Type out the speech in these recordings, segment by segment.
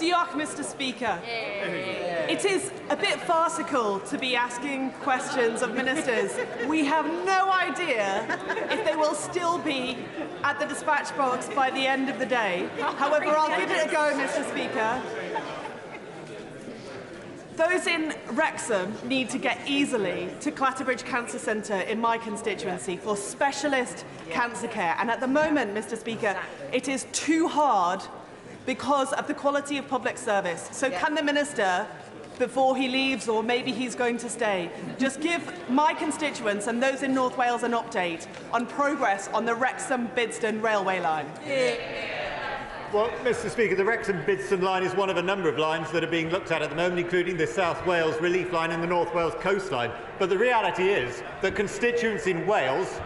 Diolch, Mr. Speaker. It is a bit farcical to be asking questions of ministers. We have no idea if they will still be at the dispatch box by the end of the day. However, I'll give it a go, Mr. Speaker. Those in Wrexham need to get easily to Clatterbridge Cancer Centre in my constituency for specialist cancer care. And at the moment, Mr. Speaker, it is too hard because of the quality of public service. So can the Minister, before he leaves, or maybe he's going to stay, just give my constituents and those in North Wales an update on progress on the Wrexham-Bidsden railway line? Well, Mr. Speaker, the Wrexham-Bidsden line is one of a number of lines that are being looked at the moment, including the South Wales Relief Line and the North Wales Coastline. But the reality is that constituents in Wales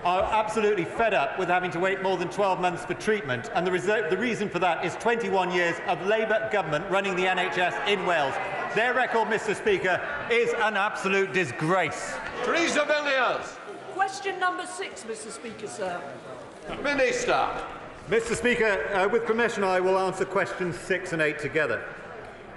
are absolutely fed up with having to wait more than 12 months for treatment, and the reason for that is 21 years of Labour government running the NHS in Wales. Their record, Mr. Speaker, is an absolute disgrace. Teresa Villiers. Question number 6, Mr. Speaker, sir. Minister. Mr. Speaker, with permission, I will answer questions 6 and 8 together.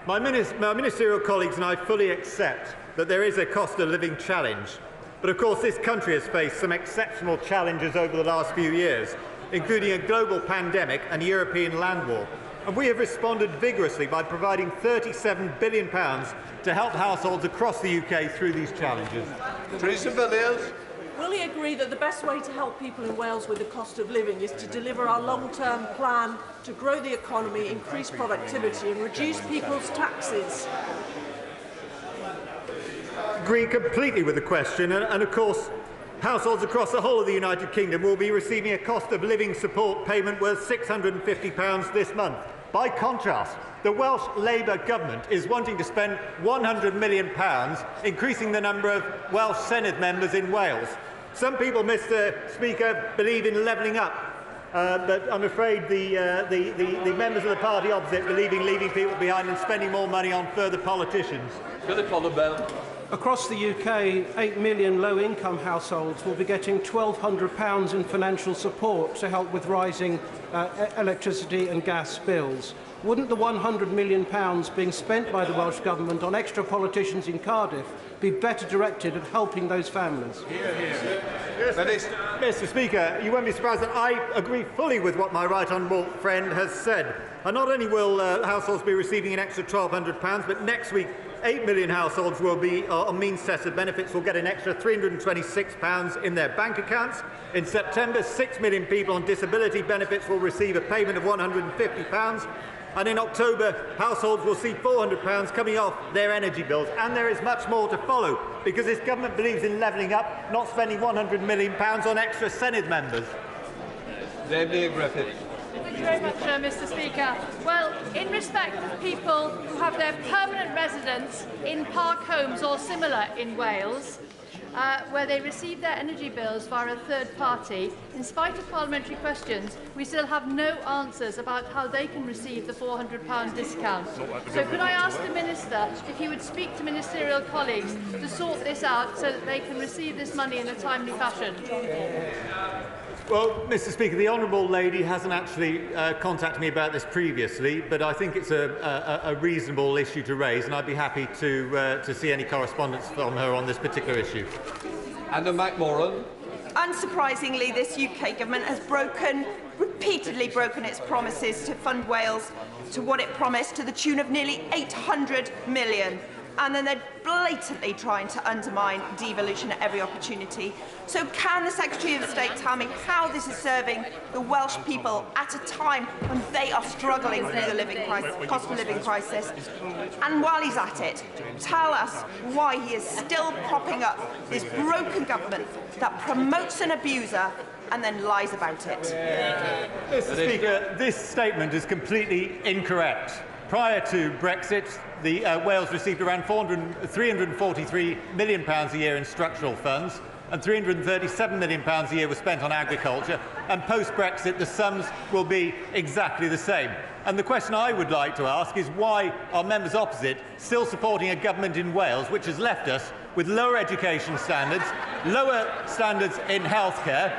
My ministerial colleagues and I fully accept that there is a cost of living challenge. But of course, this country has faced some exceptional challenges over the last few years, including a global pandemic and a European land war. And we have responded vigorously by providing £37 billion to help households across the UK through these challenges. Teresa Villiers. Will he agree that the best way to help people in Wales with the cost of living is to deliver our long-term plan to grow the economy, increase productivity and reduce people's taxes? Agree completely with the question, and of course, households across the whole of the United Kingdom will be receiving a cost of living support payment worth £650 this month. By contrast, the Welsh Labour government is wanting to spend £100 million increasing the number of Welsh Senedd members in Wales. Some people, Mr. Speaker, believe in levelling up, but I'm afraid the members of the party opposite believe in leaving people behind and spending more money on further politicians. Philip Bell. Across the UK, 8 million low-income households will be getting £1,200 in financial support to help with rising electricity and gas bills. Wouldn't the £100 million being spent by the Welsh Government on extra politicians in Cardiff be better directed at helping those families? Mr. Speaker, you won't be surprised that I agree fully with what my right honourable friend has said. And not only will households be receiving an extra £1,200, but next week 8 million households will be on means-tested benefits will get an extra £326 in their bank accounts. In September, 6 million people on disability benefits will receive a payment of £150. And in October, households will see £400 coming off their energy bills. And there is much more to follow, because this government believes in levelling up, not spending £100 million on extra Senedd members. David Griffith. Thank you very much, Mr. Speaker. Well, in respect of people who have their permanent residence in park homes or similar in Wales, where they receive their energy bills via a third party, in spite of parliamentary questions, we still have no answers about how they can receive the £400 discount. So could I ask the Minister if he would speak to ministerial colleagues to sort this out so that they can receive this money in a timely fashion? Well, Mr. Speaker, the honourable lady hasn't actually contacted me about this previously, but I think it's a reasonable issue to raise, and I'd be happy to see any correspondence from her on this particular issue. Anna McMorran. Unsurprisingly, this UK government has repeatedly broken its promises to fund Wales to what it promised, to the tune of nearly £800 million. And then they're blatantly trying to undermine devolution at every opportunity. So can the Secretary of State tell me how this is serving the Welsh people at a time when they are struggling through the cost of living crisis? And while he's at it, tell us why he is still propping up this broken government that promotes an abuser and then lies about it. Mr. Speaker, this statement is completely incorrect. Prior to Brexit, Wales received around £343 million a year in structural funds, and £337 million a year was spent on agriculture. And post-Brexit, the sums will be exactly the same. And the question I would like to ask is why are members opposite still supporting a government in Wales which has left us with lower education standards, lower standards in healthcare,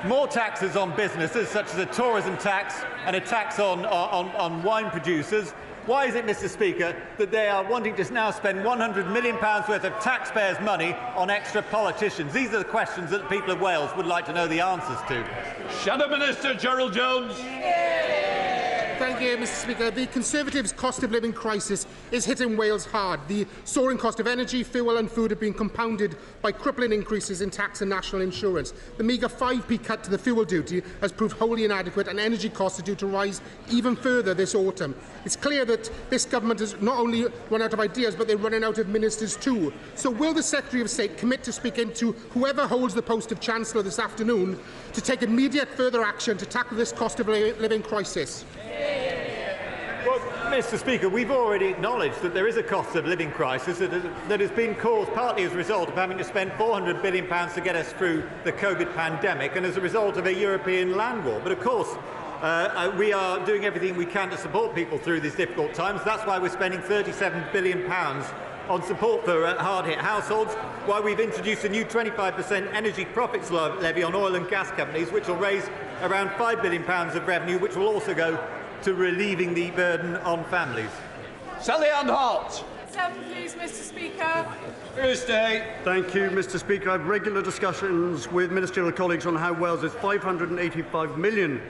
more taxes on businesses, such as a tourism tax and a tax on wine producers, Why is it, Mr. Speaker, that they are wanting to now spend £100 million worth of taxpayers' money on extra politicians? These are the questions that the people of Wales would like to know the answers to. Shadow Minister Gerald Jones. Thank you, Mr. Speaker. The Conservatives' cost of living crisis is hitting Wales hard. The soaring cost of energy, fuel and food have been compounded by crippling increases in tax and national insurance. The meagre 5p cut to the fuel duty has proved wholly inadequate, and energy costs are due to rise even further this autumn. It's clear that this government has not only run out of ideas, but they're running out of ministers too. So will the Secretary of State commit to speaking to whoever holds the post of Chancellor this afternoon to take immediate further action to tackle this cost of living crisis? Well, Mr. Speaker, we've already acknowledged that there is a cost of living crisis that has been caused partly as a result of having to spend £400 billion to get us through the COVID pandemic and as a result of a European land war. But of course, we are doing everything we can to support people through these difficult times. That's why we're spending £37 billion on support for hard-hit households, why we've introduced a new 25% energy profits levy on oil and gas companies, which will raise around £5 billion of revenue, which will also go to relieving the burden on families. Sally Ann Hart. Please, Mr. Speaker. Thursday. Thank you, Mr. Speaker. I have regular discussions with ministerial colleagues on how Wales's £585 million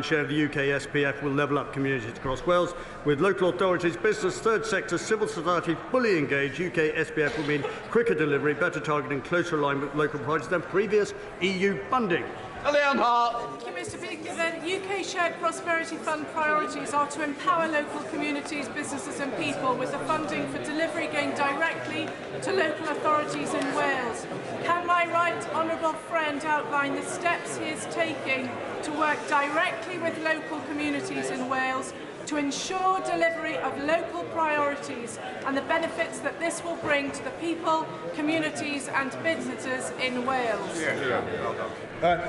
share of the UK SPF will level up communities across Wales. With local authorities, business, third sector, civil society fully engaged, UK SPF will mean quicker delivery, better targeting, closer alignment with local priorities than previous EU funding. Leanne Hart. Thank you, Mr. Speaker. The UK Shared Prosperity Fund priorities are to empower local communities, businesses and people with the funding for delivery going directly to local authorities in Wales. Can my right honourable friend outline the steps he is taking to work directly with local communities in Wales to ensure delivery of local priorities and the benefits that this will bring to the people, communities and businesses in Wales?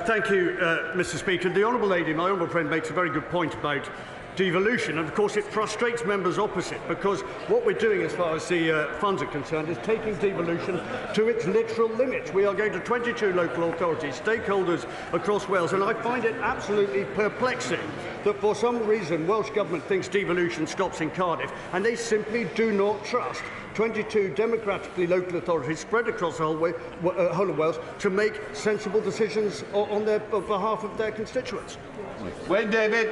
Thank you, Mr. Speaker. The Honourable Lady, my honourable friend, makes a very good point about devolution, and of course it frustrates members opposite, because what we're doing as far as the funds are concerned is taking devolution to its literal limits. We are going to 22 local authorities, stakeholders across Wales, and I find it absolutely perplexing that for some reason Welsh Government thinks devolution stops in Cardiff, and they simply do not trust 22 democratically local authorities spread across the whole of Wales to make sensible decisions on behalf of their constituents. Wayne David.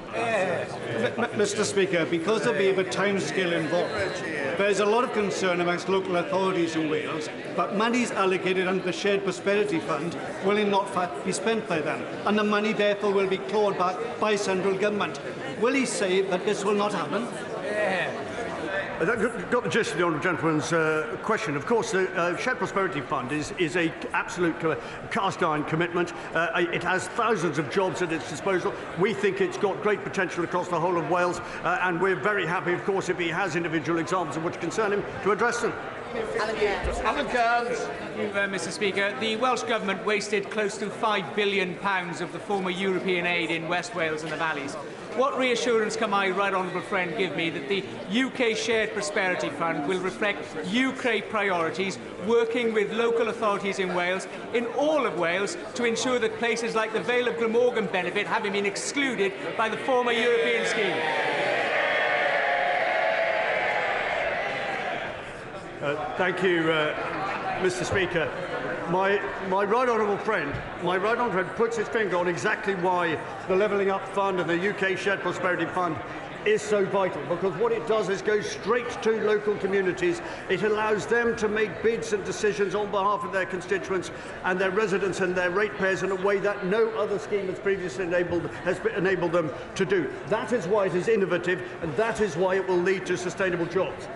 Mr. Speaker, because there be a timescale involved, there is a lot of concern amongst local authorities in Wales, but monies allocated under the Shared Prosperity Fund will in not fact be spent by them, and the money therefore will be clawed back by central government. Will he say that this will not happen? That got the gist of the honourable gentleman's question. Of course, the Shared Prosperity Fund is an absolute cast-iron commitment. It has thousands of jobs at its disposal. We think it's got great potential across the whole of Wales, and we're very happy, of course, if he has individual examples of which concern him, to address them. Alan Cairns. Thank you, Mr. Speaker. The Welsh Government wasted close to £5 billion of the former European aid in West Wales and the valleys. What reassurance can my right honourable friend give me that the UK Shared Prosperity Fund will reflect UK priorities, working with local authorities in Wales, in all of Wales, to ensure that places like the Vale of Glamorgan benefit, having been excluded by the former European scheme? Thank you, Mr. Speaker. My right honourable friend puts his finger on exactly why the Levelling Up Fund and the UK Shared Prosperity Fund is so vital, because what it does is go straight to local communities. It allows them to make bids and decisions on behalf of their constituents and their residents and their ratepayers in a way that no other scheme has previously enabled them to do. That is why it is innovative, and that is why it will lead to sustainable jobs.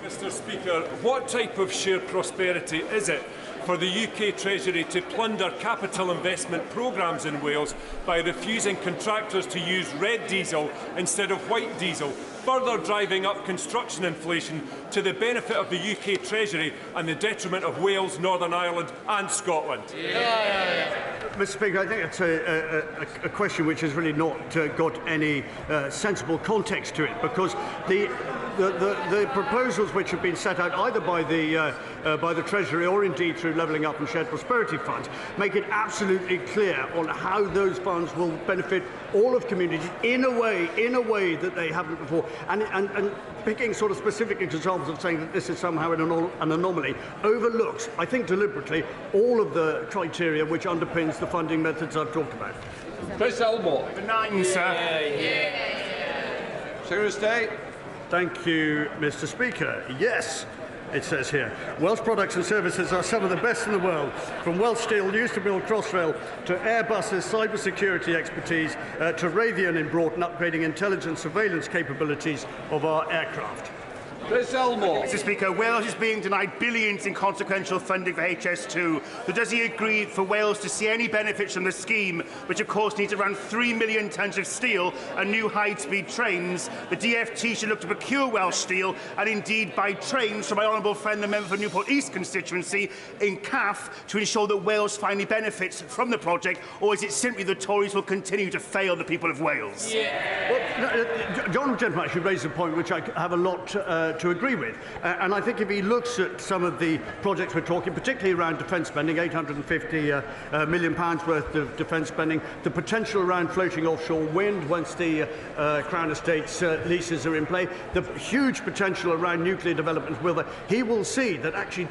Mr. Speaker, what type of shared prosperity is it for the UK Treasury to plunder capital investment programmes in Wales by refusing contractors to use red diesel instead of white diesel, further driving up construction inflation to the benefit of the UK Treasury and the detriment of Wales, Northern Ireland and Scotland? Mr. Speaker, I think it's a question which has really not got any sensible context to it, because the proposals which have been set out either by the Treasury or indeed through Levelling Up and Shared Prosperity funds make it absolutely clear on how those funds will benefit all of communities in a way that they haven't before. And picking sort of specific examples of saying that this is somehow an anomaly overlooks, I think deliberately, all of the criteria which underpins the funding methods I've talked about. Chris Elmore. Benign, sir. Serious Day. Thank you, Mr. Speaker. Yes, it says here, Welsh products and services are some of the best in the world, from Welsh steel used to build Crossrail to Airbus's cybersecurity expertise to Raytheon in Broughton upgrading intelligence surveillance capabilities of our aircraft. Chris Elmore. Mr. Speaker, Wales is being denied billions in consequential funding for HS2. So does he agree for Wales to see any benefits from the scheme, which of course needs around 3 million tonnes of steel and new high-speed trains? The DfT should look to procure Welsh steel and indeed buy trains from my honourable friend, the member for Newport East constituency in CAF, to ensure that Wales finally benefits from the project, or is it simply the Tories will continue to fail the people of Wales? Yeah. Well, John Gentleman actually raised a point which I have a lot to agree with. And I think if he looks at some of the projects we're talking, particularly around defence spending, £850 million worth of defence spending, the potential around floating offshore wind once the Crown Estates leases are in play, the huge potential around nuclear development, he will see that actually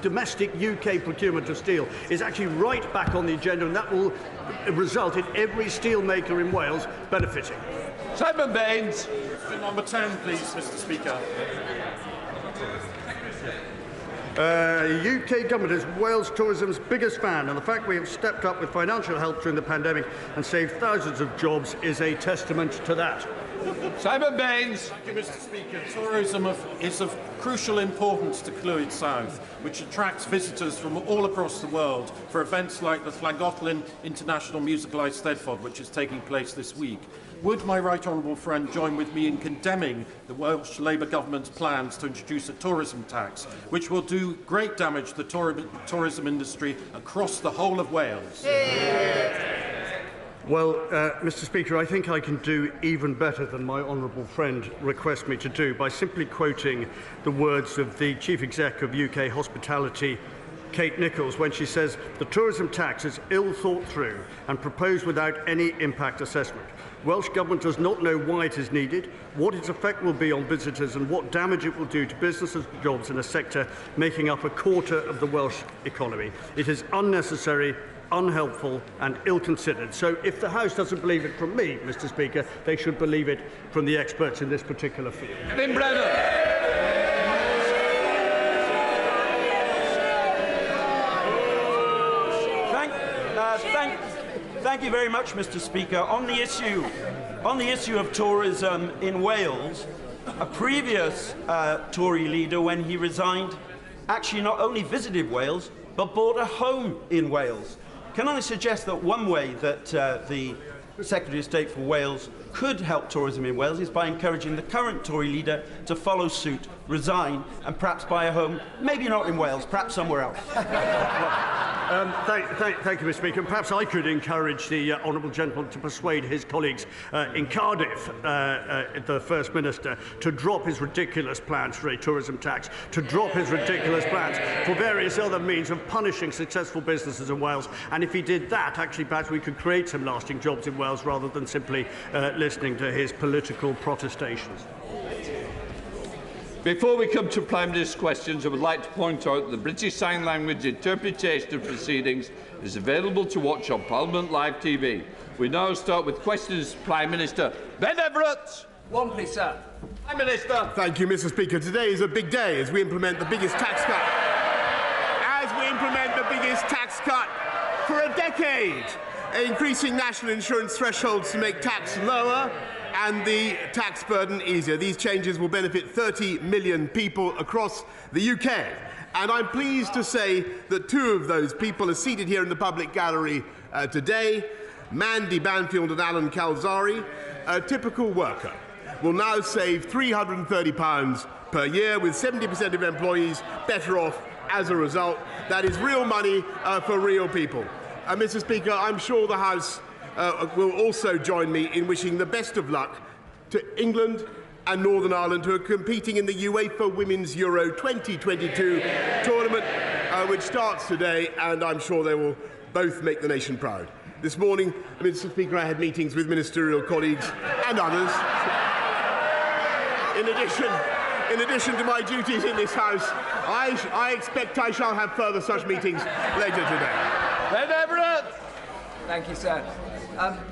domestic UK procurement of steel is actually right back on the agenda, and that will result in every steel maker in Wales benefiting. Simon Baines. Number 10, please, Mr. Speaker. UK government is Wales tourism's biggest fan, and the fact we have stepped up with financial help during the pandemic and saved thousands of jobs is a testament to that. Simon Baines. Thank you, Mr. Speaker. Tourism is of crucial importance to Clwyd South, which attracts visitors from all across the world for events like the Llangollen International Musical Eisteddfod, which is taking place this week. Would my right honourable friend join with me in condemning the Welsh Labour government's plans to introduce a tourism tax, which will do great damage to the tourism industry across the whole of Wales? Well, Mr. Speaker, I think I can do even better than my honourable friend requests me to do by simply quoting the words of the Chief Exec of UK Hospitality, Kate Nichols, when she says, "The tourism tax is ill thought through and proposed without any impact assessment. Welsh Government does not know why it is needed, what its effect will be on visitors and what damage it will do to businesses and jobs in a sector making up a quarter of the Welsh economy. It is unnecessary, unhelpful and ill-considered." So if the House doesn't believe it from me, Mr. Speaker, they should believe it from the experts in this particular field. Kevin Brennan. Thank you very much, Mr. Speaker. On the issue of tourism in Wales, a previous Tory leader, when he resigned, actually not only visited Wales, but bought a home in Wales. Can I suggest that one way that the Secretary of State for Wales could help tourism in Wales is by encouraging the current Tory leader to follow suit, resign, and perhaps buy a home, maybe not in Wales, perhaps somewhere else. Thank you, Mr. Speaker. Perhaps I could encourage the honourable gentleman to persuade his colleagues in Cardiff, the First Minister, to drop his ridiculous plans for a tourism tax, to drop his ridiculous plans for various other means of punishing successful businesses in Wales. And if he did that, actually, perhaps we could create some lasting jobs in Wales rather than simply listening to his political protestations. Before we come to Prime Minister's questions, I would like to point out that the British Sign Language interpretation of proceedings is available to watch on Parliament Live TV. We now start with questions. Prime Minister Ben Everett. One, please, sir. Prime Minister. Thank you, Mr. Speaker. Today is a big day as we implement the biggest tax cut. For a decade, increasing national insurance thresholds to make tax lower and the tax burden easier. These changes will benefit 30 million people across the UK. And I'm pleased to say that two of those people are seated here in the public gallery today. Mandy Banfield and Alan Calzari, a typical worker, will now save £330 per year, with 70% of employees better off as a result. That is real money for real people. Mr. Speaker, I'm sure the House will also join me in wishing the best of luck to England and Northern Ireland, who are competing in the UEFA Women's Euro 2022 tournament, which starts today, and I'm sure they will both make the nation proud. This morning, Mr. Speaker, I had meetings with ministerial colleagues and others. In addition to my duties in this House, I expect I shall have further such meetings later today. Thank you, sir.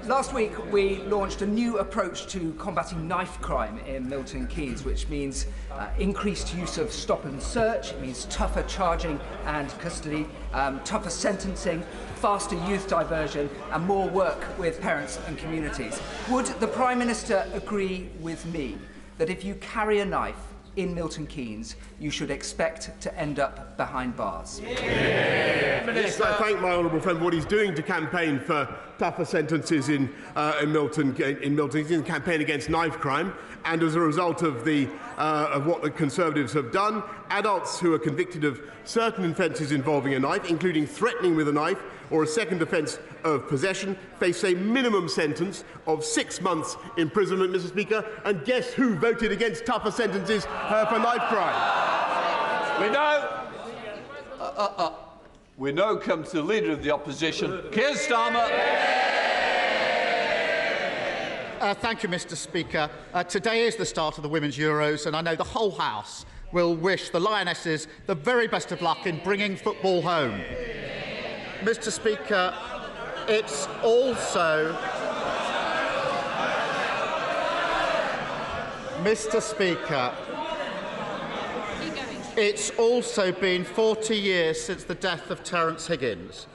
Last week, we launched a new approach to combating knife crime in Milton Keynes, which means increased use of stop and search. It means tougher charging and custody, tougher sentencing, faster youth diversion, and more work with parents and communities. Would the Prime Minister agree with me that if you carry a knife in Milton Keynes, you should expect to end up behind bars? Yes, I thank my honourable friend for what he's doing to campaign for tougher sentences in Milton. He's in a campaign against knife crime, and as a result of what the Conservatives have done, adults who are convicted of certain offences involving a knife, including threatening with a knife or a second offence of possession, face a minimum sentence of 6 months imprisonment, Mr. Speaker. And guess who voted against tougher sentences for knife crime? We now come to the Leader of the Opposition, Keir Starmer. Thank you, Mr. Speaker. Today is the start of the Women's Euros, and I know the whole House will wish the Lionesses the very best of luck in bringing football home. Mr. Speaker, it's also... Mr. Speaker, it's also been 40 years since the death of Terence Higgins.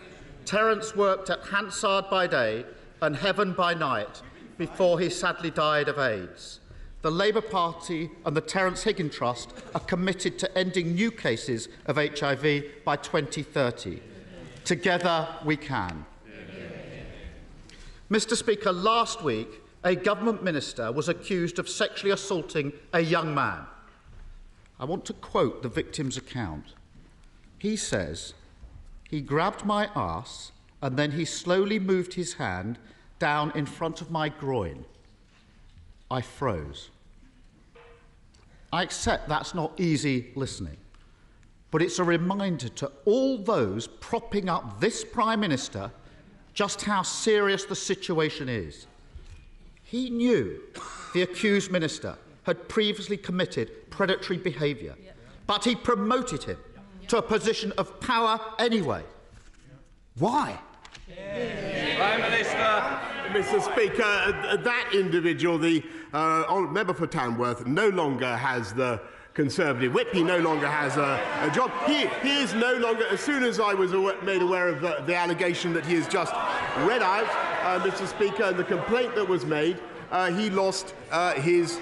Terence worked at Hansard by day and Heaven by night before he sadly died of AIDS. The Labour Party and the Terence Higgins Trust are committed to ending new cases of HIV by 2030. Together we can. Mr. Speaker, last week a government minister was accused of sexually assaulting a young man. I want to quote the victim's account. He says, "He grabbed my arse and then he slowly moved his hand down in front of my groin. I froze." I accept that's not easy listening, but it's a reminder to all those propping up this Prime Minister just how serious the situation is. He knew the accused minister had previously committed predatory behaviour, but he promoted him to a position of power anyway. Why? Prime Minister. Mr. Speaker, that individual, the member for Tamworth, no longer has the Conservative whip. He no longer has a job. He is no longer, as soon as I was made aware of the allegation that he has just read out, Mr. Speaker, and the complaint that was made, he lost his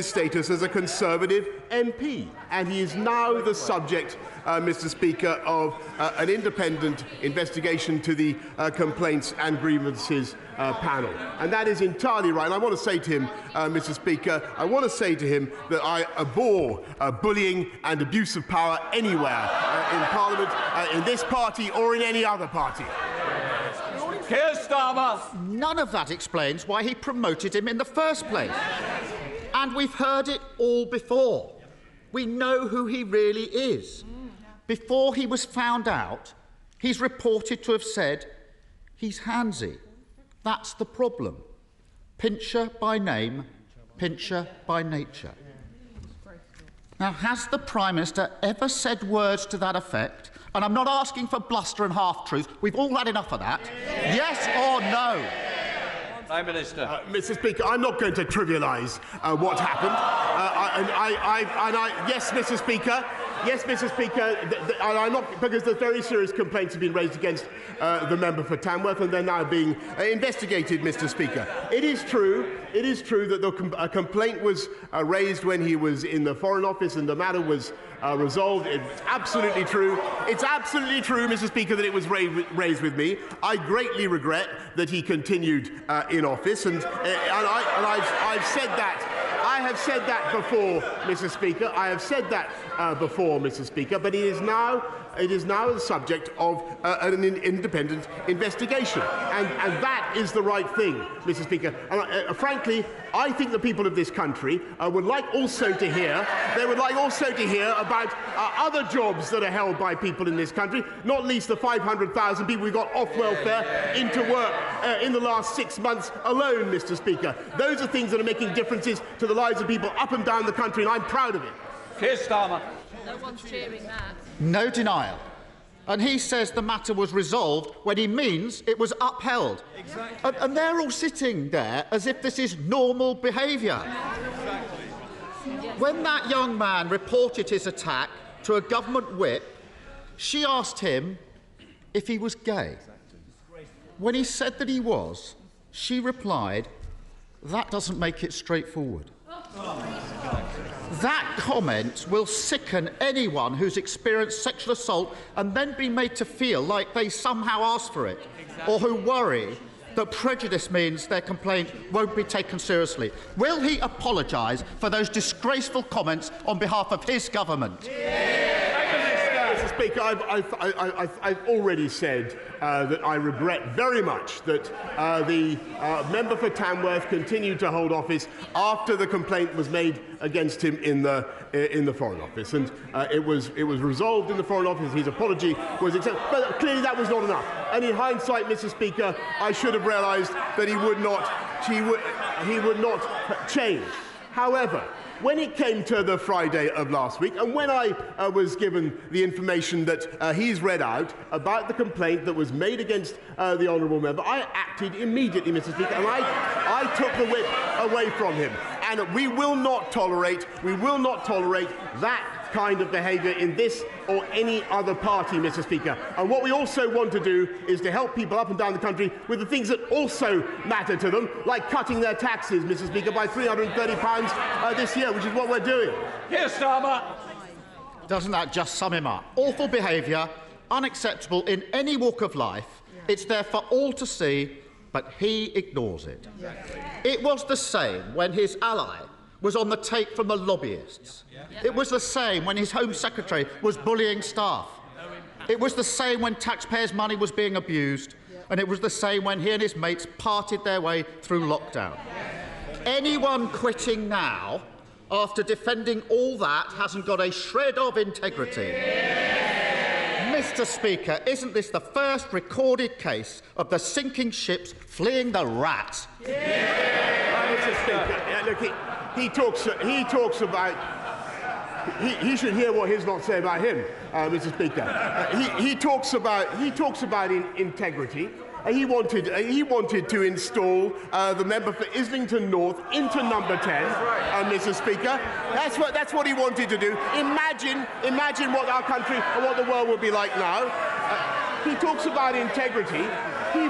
status as a Conservative MP, and he is now the subject, Mr. Speaker, of an independent investigation to the Complaints and Grievances panel. And that is entirely right. And I want to say to him, Mr. Speaker, I want to say to him that I abhor bullying and abuse of power anywhere in Parliament, in this party or in any other party. Keir Starmer. None of that explains why he promoted him in the first place. And we've heard it all before. We know who he really is. Before he was found out, he's reported to have said he's handsy. That's the problem. Pincher by name, pincher by nature. Now, has the Prime Minister ever said words to that effect? And I'm not asking for bluster and half-truth. We've all had enough of that. Yes or no? Prime Minister. Mr. Speaker, I'm not going to trivialise what happened. Yes, Mr. Speaker. Yes, Mr. Speaker. I'm not, because there's very serious complaints have been raised against the member for Tamworth, and they're now being investigated, Mr. Speaker. It is true. It is true that a complaint was raised when he was in the Foreign Office, and the matter was resolved. It's absolutely true. It's absolutely true, Mr. Speaker, that it was raised with me. I greatly regret that he continued in office, and I've said that. I have said that before, Mr. Speaker. I have said that before, Mr. Speaker, but it is now the subject of an independent investigation, and that is the right thing, Mr. Speaker. And frankly, I think the people of this country would like also to hear. They would like also to hear about other jobs that are held by people in this country, not least the 500,000 people we got off welfare into work in the last 6 months alone, Mr. Speaker. Those are things that are making differences to the lives of people up and down the country, and I'm proud of it. Keir Starmer. No one's cheering that. No denial. And he says the matter was resolved when he means it was upheld. Exactly. And they're all sitting there as if this is normal behaviour. Exactly. When that young man reported his attack to a government whip, she asked him if he was gay. When he said that he was, she replied, "That doesn't make it straightforward." That comment will sicken anyone who's experienced sexual assault and then be made to feel like they somehow asked for it, or who worry that prejudice means their complaint won't be taken seriously. Will he apologise for those disgraceful comments on behalf of his government? Mr. Speaker, I've already said that I regret very much that the member for Tamworth continued to hold office after the complaint was made against him in the Foreign Office, and it was resolved in the Foreign Office. His apology was accepted, but clearly that was not enough. And in hindsight, Mr. Speaker, I should have realised that he would not change. However, when it came to the Friday of last week, and when I was given the information that he's read out about the complaint that was made against the honourable member, I acted immediately, Mr. Speaker, and I took the whip away from him. And we will not tolerate that kind of behaviour in this or any other party, Mr. Speaker. And what we also want to do is to help people up and down the country with the things that also matter to them, like cutting their taxes, Mr. Speaker, by £330 this year, which is what we're doing. Keir Starmer. Doesn't that just sum him up? Awful behaviour, unacceptable in any walk of life. It's there for all to see, but he ignores it. It was the same when his ally was on the take from the lobbyists. It was the same when his Home Secretary was bullying staff. It was the same when taxpayers' money was being abused. And it was the same when he and his mates parted their way through lockdown. Anyone quitting now, after defending all that, hasn't got a shred of integrity. Mr. Speaker, isn't this the first recorded case of the sinking ships fleeing the rat? Mr. Speaker, look, he talks about. He should hear what his lot say about him, Mr. Speaker. He talks about integrity. He wanted to install the member for Islington North into number 10, Mr. Speaker. That's what he wanted to do. Imagine what our country and what the world will be like now. He talks about integrity. He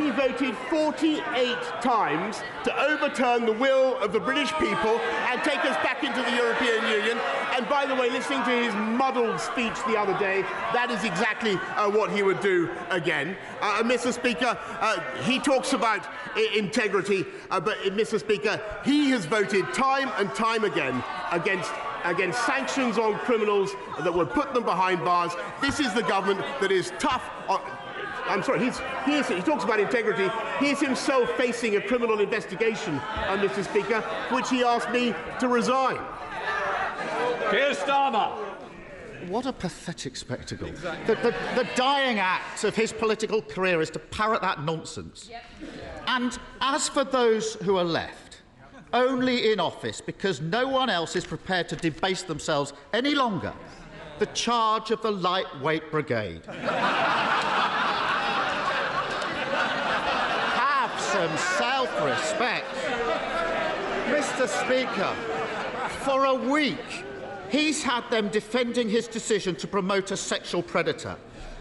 voted 48 times to overturn the will of the British people and take us back into the European Union. And by the way, listening to his muddled speech the other day, that is exactly what he would do again. Mr. Speaker, he talks about integrity, but Mr. Speaker, he has voted time and time again against sanctions on criminals that would put them behind bars. This is the government that is tough on... I'm sorry, he talks about integrity. He is himself facing a criminal investigation, Mr. Speaker, which he asked me to resign. Keir Starmer. What a pathetic spectacle. The dying act of his political career is to parrot that nonsense. Yep. And as for those who are left, only in office because no one else is prepared to debase themselves any longer, the charge of the lightweight brigade. Some self-respect. Mr. Speaker, for a week, he's had them defending his decision to promote a sexual predator.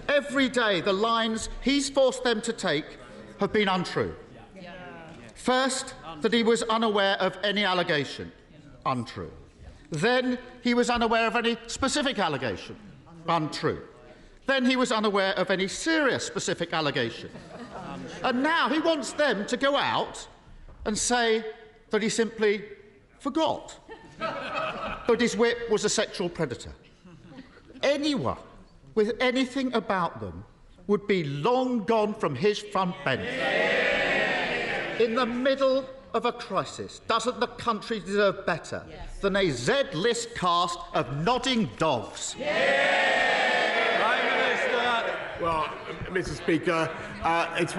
Every day, the lines he's forced them to take have been untrue. First, that he was unaware of any allegation. Untrue. Then, he was unaware of any specific allegation. Untrue. Then he was unaware of any serious specific allegation. And now he wants them to go out and say that he simply forgot that his whip was a sexual predator. Anyone with anything about them would be long gone from his front bench. In the middle of a crisis, doesn't the country deserve better than a Z-list cast of nodding dogs? Prime Minister. Well, Mr. Speaker, it's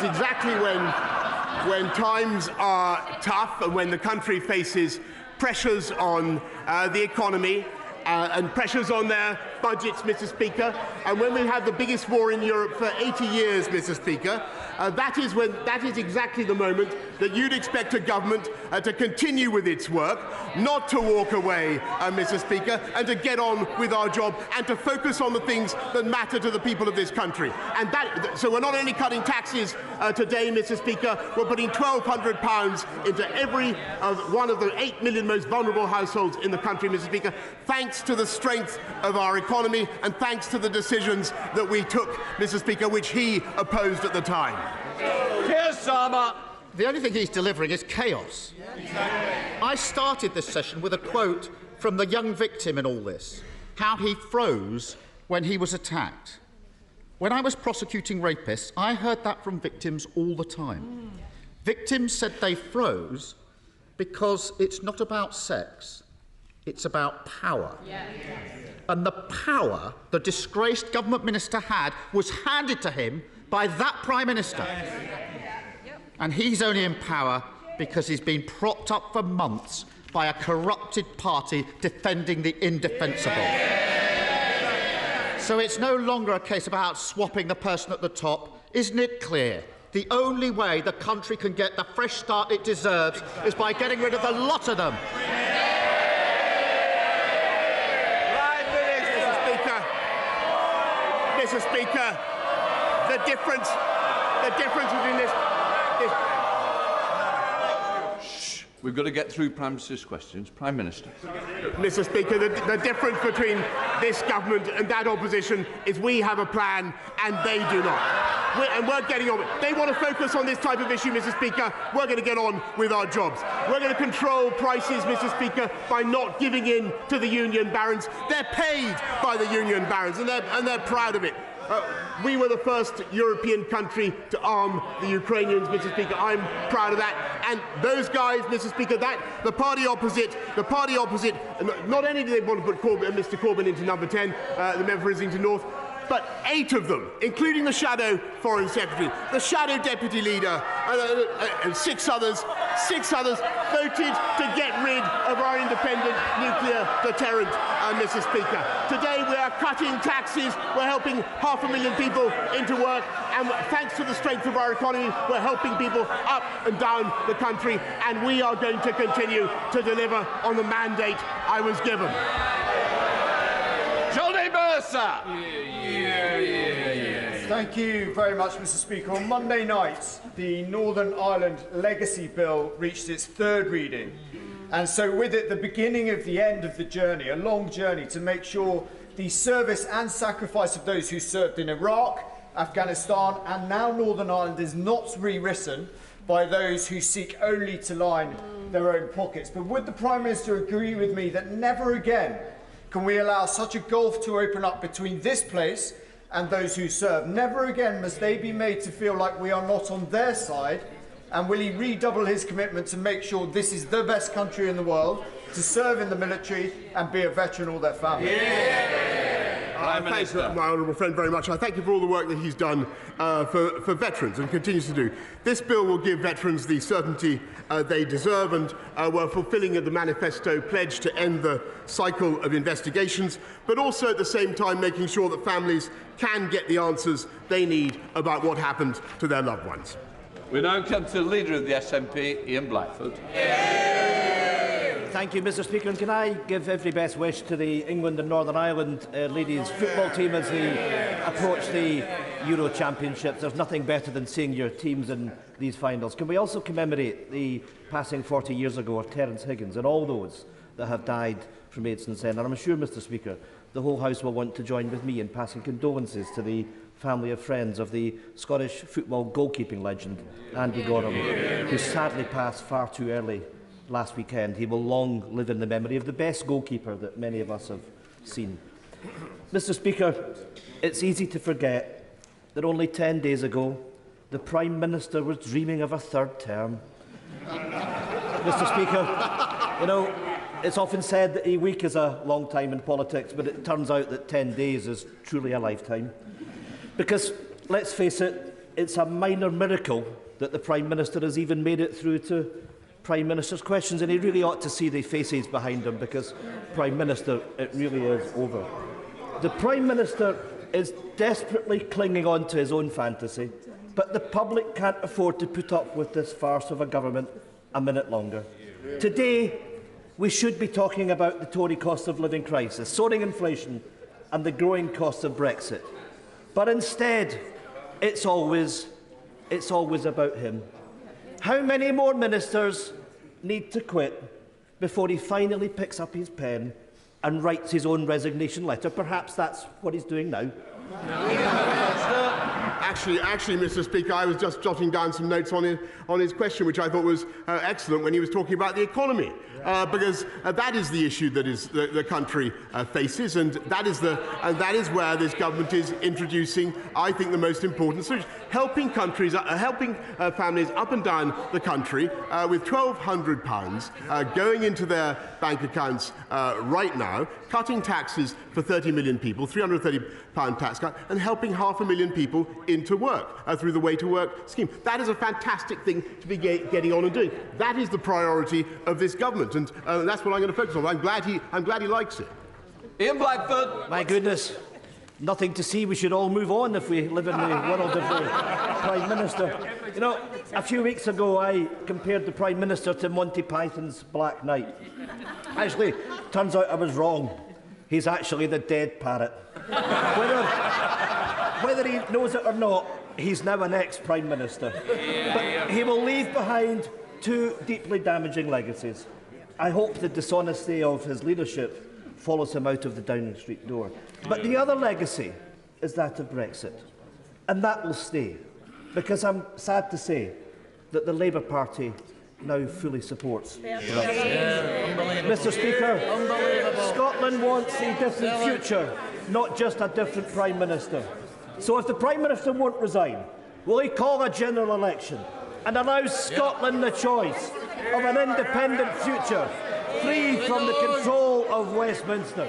exactly when times are tough and when the country faces pressures on the economy and pressures on their budgets, Mr. Speaker, and when we have the biggest war in Europe for 80 years, Mr. Speaker, that is exactly the moment that you'd expect a government to continue with its work, not to walk away, Mr. Speaker, and to get on with our job and to focus on the things that matter to the people of this country. And so we're not only cutting taxes today, Mr. Speaker, we're putting £1,200 into every one of the 8 million most vulnerable households in the country, Mr. Speaker, thanks to the strength of our economy and thanks to the decisions that we took, Mr. Speaker, which he opposed at the time. Here's Sama. The only thing he's delivering is chaos. I started this session with a quote from the young victim in all this, how he froze when he was attacked. When I was prosecuting rapists, I heard that from victims all the time. Victims said they froze because it's not about sex, it's about power. And the power the disgraced government minister had was handed to him by that Prime Minister. And he's only in power because he's been propped up for months by a corrupted party defending the indefensible. So it's no longer a case about swapping the person at the top. Isn't it clear? The only way the country can get the fresh start it deserves is by getting rid of the lot of them. Mr. Speaker, the difference between this. Shh. We've got to get through Prime Minister's questions. Prime Minister. Mr. Speaker, the difference between this government and that opposition is we have a plan and they do not. We're getting on. They want to focus on this type of issue, Mr. Speaker. We're going to get on with our jobs. We're going to control prices, Mr. Speaker, by not giving in to the union barons. They're paid by the union barons, and they're proud of it. We were the first European country to arm the Ukrainians, Mr. Speaker. I'm proud of that. And those guys, Mr. Speaker, the party opposite, not only do they want to put Mr. Corbyn into number 10, the member for Islington North, but 8 of them, including the shadow Foreign Secretary, the shadow Deputy Leader, and 6 others, voted to get rid of our independent nuclear deterrent, Mr. Speaker. Today we are cutting taxes, we're helping 500,000 people into work, and thanks to the strength of our economy, we're helping people up and down the country, and we are going to continue to deliver on the mandate I was given. Thank you very much, Mr. Speaker. On Monday night, the Northern Ireland Legacy Bill reached its 3rd reading, and so with it the beginning of the end of the journey, a long journey to make sure the service and sacrifice of those who served in Iraq, Afghanistan and now Northern Ireland is not rewritten by those who seek only to line their own pockets. But would the Prime Minister agree with me that never again can we allow such a gulf to open up between this place and those who serve? Never again must they be made to feel like we are not on their side. And will he redouble his commitment to make sure this is the best country in the world, to serve in the military and be a veteran all their family? Thanks, my honourable friend, very much. I thank you for all the work that he's done for veterans and continues to do. This bill will give veterans the certainty they deserve, and we're fulfilling the manifesto pledge to end the cycle of investigations, but also at the same time making sure that families can get the answers they need about what happened to their loved ones. We now come to the Leader of the SNP, Ian Blackford. Thank you, Mr. Speaker. And can I give every best wish to the England and Northern Ireland ladies football team as they approach the Euro Championships. There's nothing better than seeing your teams in these finals. Can we also commemorate the passing 40 years ago of Terence Higgins and all those that have died from AIDS and sin? And I'm sure, Mr. Speaker, the whole House will want to join with me in passing condolences to the family of friends of the Scottish football goalkeeping legend Andy Gorham, who sadly passed far too early last weekend. He will long live in the memory of the best goalkeeper that many of us have seen. Mr. Speaker, it's easy to forget that only 10 days ago the Prime Minister was dreaming of a third term. Mr. Speaker, you know, it's often said that a week is a long time in politics, but it turns out that 10 days is truly a lifetime. Because, let's face it, it's a minor miracle that the Prime Minister has even made it through to Prime Minister's questions, and he really ought to see the faces behind him, because, Prime Minister, it really is over. The Prime Minister is desperately clinging on to his own fantasy, but the public can't afford to put up with this farce of a government a minute longer. Today, we should be talking about the Tory cost of living crisis, soaring inflation and the growing costs of Brexit. But instead, it's always about him. How many more ministers need to quit before he finally picks up his pen and writes his own resignation letter? Perhaps that's what he's doing now. Actually, Mr. Speaker, I was just jotting down some notes on his question, which I thought was excellent when he was talking about the economy, because that is the issue that the country faces, and that is where this government is introducing, I think, the most important solution: helping families up and down the country with £1,200 going into their bank accounts right now, cutting taxes for 30 million people, £330 tax cut, and helping 500,000 people into work through the Way to Work scheme. That is a fantastic thing to be getting on and doing. That is the priority of this government, and that's what I'm going to focus on. I'm glad he likes it. Ian Blackford. My goodness, nothing to see. We should all move on if we live in the world of the Prime Minister. You know, a few weeks ago I compared the Prime Minister to Monty Python's Black Knight. Actually, turns out I was wrong. He's actually the dead parrot. Whether he knows it or not, he's now an ex-Prime Minister. But he will leave behind two deeply damaging legacies. I hope the dishonesty of his leadership follows him out of the Downing Street door. But the other legacy is that of Brexit. And that will stay, because I'm sad to say that the Labour Party now fully supports Brexit. Mr. Speaker, Scotland wants a different future, not just a different Prime Minister. So if the Prime Minister won't resign, will he call a general election and allow Scotland the choice of an independent future, free from the control of Westminster?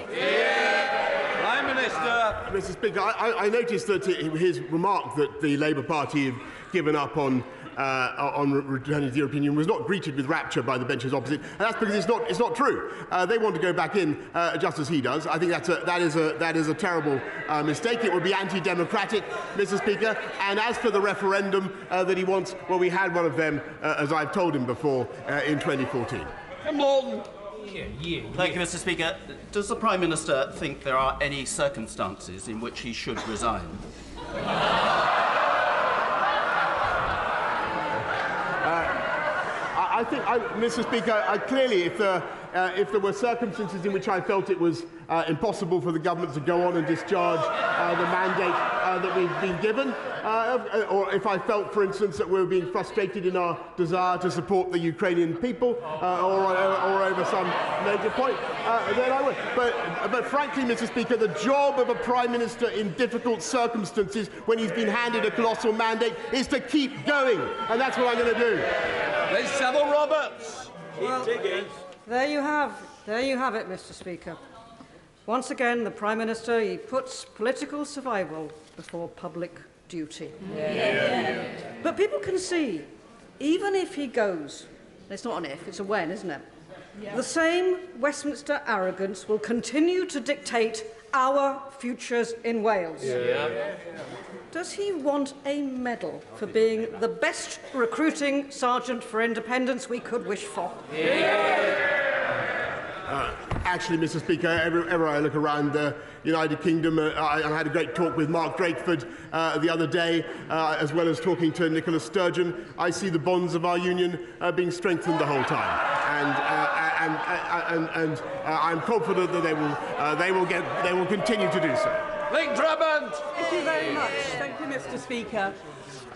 Prime Minister. Mr. Speaker, I noticed that his remark that the Labour Party have given up on returning to the European Union was not greeted with rapture by the benches opposite, and that's because it's not true. They want to go back in just as he does. I think that is a terrible mistake. It would be anti-democratic, Mr. Speaker. And as for the referendum that he wants, well, we had one of them, as I've told him before, in 2014. Thank you, Mr. Speaker. Does the Prime Minister think there are any circumstances in which he should resign? I think, Mr. Speaker, clearly, if there were circumstances in which I felt it was impossible for the government to go on and discharge the mandate that we've been given, or if I felt, for instance, that we were being frustrated in our desire to support the Ukrainian people, or over some major point, then I would. But frankly, Mr. Speaker, the job of a Prime Minister in difficult circumstances when he's been handed a colossal mandate is to keep going, and that's what I'm going to do. There's Savile Roberts. Well, there you have it, Mr. Speaker. Once again, the Prime Minister, he puts political survival before public duty. But people can see, even if he goes, it's not an if, it's a when, isn't it? The same Westminster arrogance will continue to dictate our futures in Wales. Does he want a medal for being the best recruiting sergeant for independence we could wish for? Actually, Mr. Speaker, ever I look around the United Kingdom, I had a great talk with Mark Drakeford the other day, as well as talking to Nicola Sturgeon. I see the bonds of our union being strengthened the whole time, and I'm confident that they will continue to do so. Link Drummond. Thank you very much. Thank you, Mr. Speaker.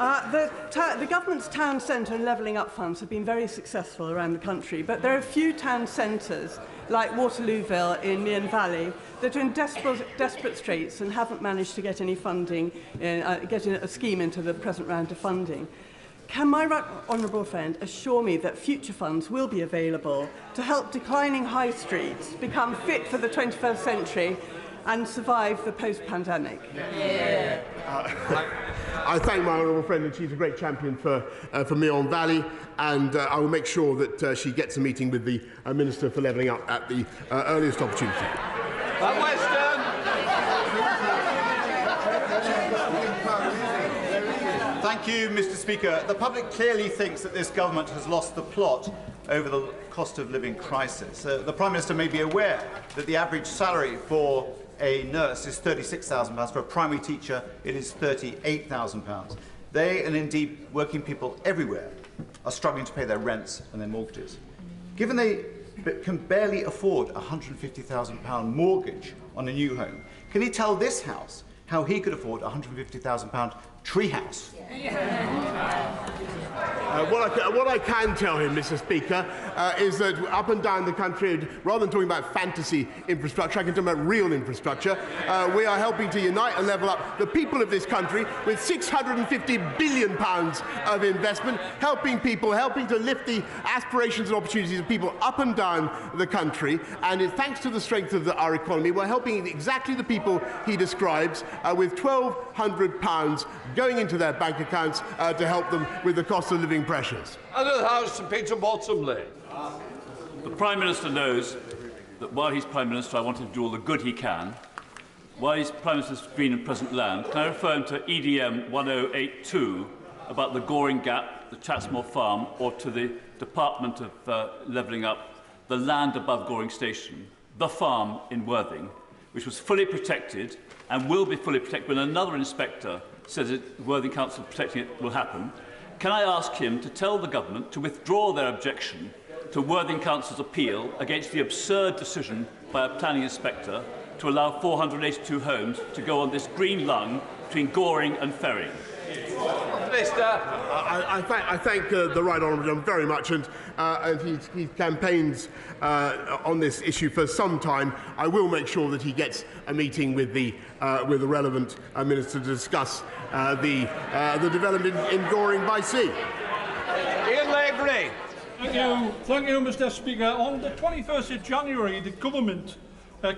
The government's town centre and levelling up funds have been very successful around the country, but there are a few town centres, like Waterlooville in Mearn Valley, that are in desperate straits and haven't managed to get any funding, get a scheme into the present round of funding. Can my honourable friend assure me that future funds will be available to help declining high streets become fit for the 21st century and survive the post-pandemic? I thank my honourable friend, and she's a great champion for Mearn Valley, and I will make sure that she gets a meeting with the Minister for Levelling Up at the earliest opportunity. Thank you, Mr. Speaker. The public clearly thinks that this government has lost the plot over the cost of living crisis. The Prime Minister may be aware that the average salary for a nurse is £36,000. For a primary teacher, it is £38,000. They, and indeed working people everywhere, are struggling to pay their rents and their mortgages. Given they can barely afford a £150,000 mortgage on a new home, can he tell this House how he could afford a £150,000 treehouse? What I can tell him, Mr. Speaker, is that up and down the country, rather than talking about fantasy infrastructure, I can talk about real infrastructure. We are helping to unite and level up the people of this country with £650 billion of investment, helping people, helping to lift the aspirations and opportunities of people up and down the country. And thanks to the strength of our economy, we're helping exactly the people he describes with £1,200 going into their bank accounts to help them with the cost of living pressures. Under the House, Sir Peter Bottomley. The Prime Minister knows that while he's Prime Minister, I want him to do all the good he can. While he's Prime Minister's Green and Present Land, can I refer him to EDM 1082 about the Goring Gap, the Chatsmore Farm, or to the Department of Levelling Up, the land above Goring Station, the farm in Worthing, which was fully protected and will be fully protected when another inspector says that Worthing Council protecting it will happen. Can I ask him to tell the government to withdraw their objection to Worthing Council's appeal against the absurd decision by a planning inspector to allow 482 homes to go on this green lung between Goring and Ferring? I thank the Right Honourable Gentleman very much, and he campaigns on this issue for some time. I will make sure that he gets a meeting with the relevant minister to discuss the development in Goring by sea. Ian Lavery. Thank you, Mr. Speaker. On the 21st of January, the government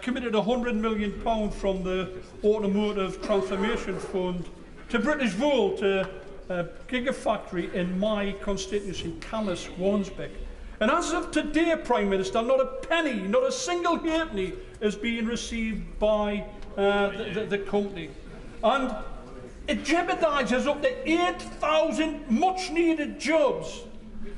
committed £100 million from the Automotive Transformation Fund to British Volt, a gigafactory in my constituency, Calais, Wansbeck. And as of today, Prime Minister, not a penny, not a single halfpenny is being received by the company. And it jeopardises up to 8,000 much-needed jobs.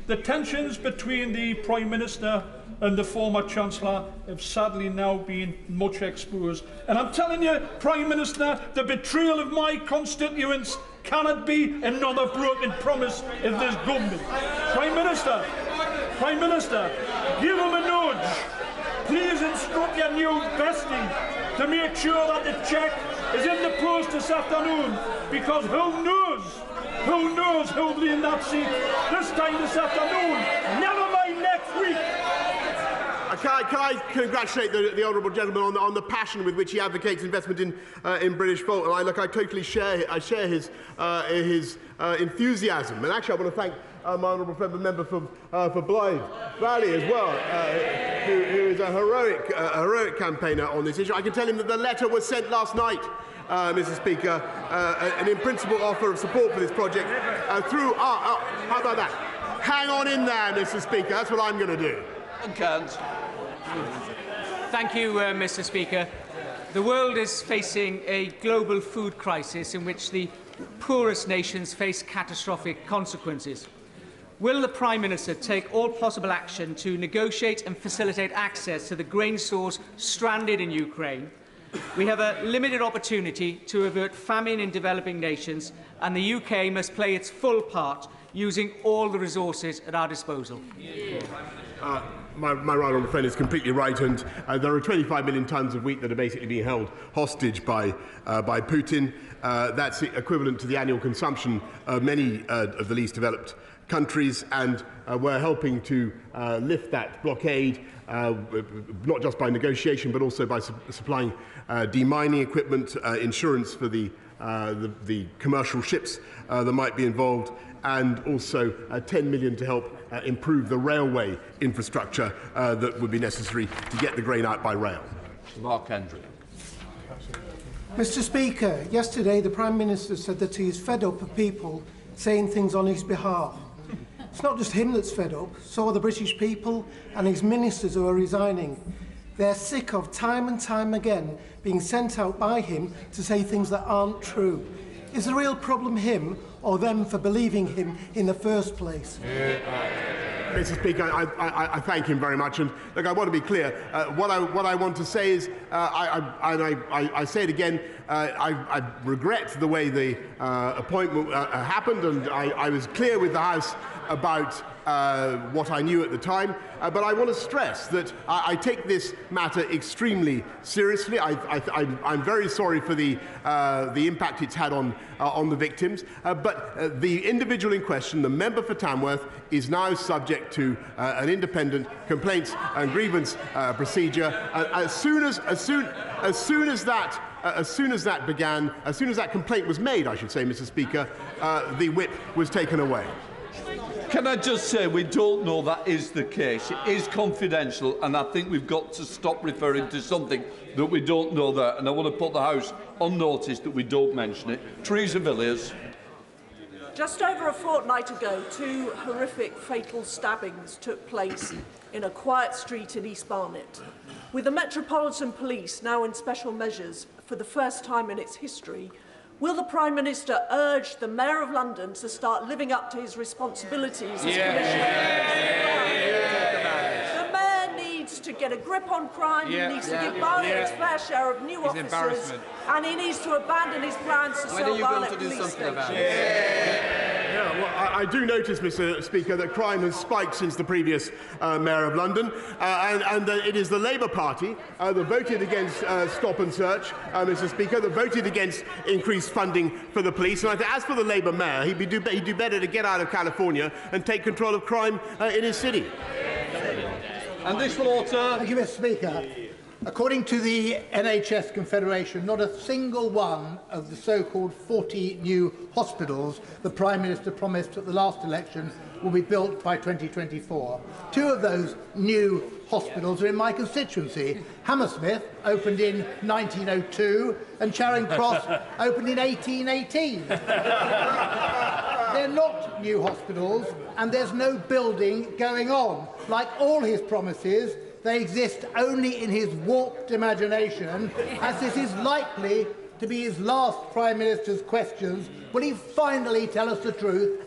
The tensions between the Prime Minister and the former Chancellor have sadly now been much exposed. And I'm telling you, Prime Minister, the betrayal of my constituents cannot be another broken promise of this government. Prime Minister, give them a nudge. Please instruct your new bestie to make sure that the cheque is in the post this afternoon, because who knows who'll be in that seat this time this afternoon, never mind next week. Can I congratulate the honourable gentleman on the passion with which he advocates investment in British Volt? And I totally share his enthusiasm. And actually, I want to thank my honourable friend, the member for Blythe Valley as well, who is a heroic campaigner on this issue. I can tell him that the letter was sent last night, Mr. Speaker, an in-principle offer of support for this project through how about that? Hang on in there, Mr. Speaker. That's what I'm going to do. Thank you, Mr. Speaker. The world is facing a global food crisis in which the poorest nations face catastrophic consequences. Will the Prime Minister take all possible action to negotiate and facilitate access to the grain stores stranded in Ukraine? We have a limited opportunity to avert famine in developing nations, and the UK must play its full part using all the resources at our disposal. my right honourable friend is completely right, and there are 25 million tonnes of wheat that are basically being held hostage by Putin. That's equivalent to the annual consumption of many of the least developed countries, and we're helping to lift that blockade, not just by negotiation, but also by supplying demining equipment, insurance for the commercial ships that might be involved, and also 10 million to help improve the railway infrastructure that would be necessary to get the grain out by rail. Mark Hendry. Mr. Speaker, yesterday the Prime Minister said that he is fed up of people saying things on his behalf. It's not just him that's fed up, so are the British people and his ministers who are resigning. They're sick of time and time again being sent out by him to say things that aren't true. Is the real problem him or them for believing him in the first place? Mr. Speaker, I thank him very much, and look, I want to be clear. What I want to say is, I say it again. I regret the way the appointment happened, and I was clear with the House about what I knew at the time, but I want to stress that I take this matter extremely seriously. I'm very sorry for the impact it's had on the victims, but the individual in question, the member for Tamworth, is now subject to an independent complaints and grievance procedure. As soon as that complaint was made, I should say, Mr. Speaker, the whip was taken away. Can I just say, we don't know that is the case. It is confidential, and I think we've got to stop referring to something that we don't know there. And I want to put the House on notice that we don't mention it. Teresa Villiers. Just over a fortnight ago, 2 horrific fatal stabbings took place in a quiet street in East Barnet. With the Metropolitan Police now in special measures for the first time in its history, will the Prime Minister urge the Mayor of London to start living up to his responsibilities as Commissioner? The Mayor needs to get a grip on crime, he needs to give Barnet its fair share of new officers, and he needs to abandon his plans to sell Barnet police stations. Well, I do notice, Mr. Speaker, that crime has spiked since the previous Mayor of London, and it is the Labour Party that voted against stop and search, Mr. Speaker, that voted against increased funding for the police. And I think, as for the Labour Mayor, he'd do better to get out of California and take control of crime in his city. And this will alter. Thank you, Mr. Speaker. According to the NHS Confederation, not a single one of the so-called 40 new hospitals the Prime Minister promised at the last election will be built by 2024. 2 of those new hospitals are in my constituency. Hammersmith opened in 1902 and Charing Cross opened in 1818. They're not new hospitals and there's no building going on. Like all his promises, they exist only in his warped imagination, as this is likely to be his last Prime Minister's questions. Will he finally tell us the truth?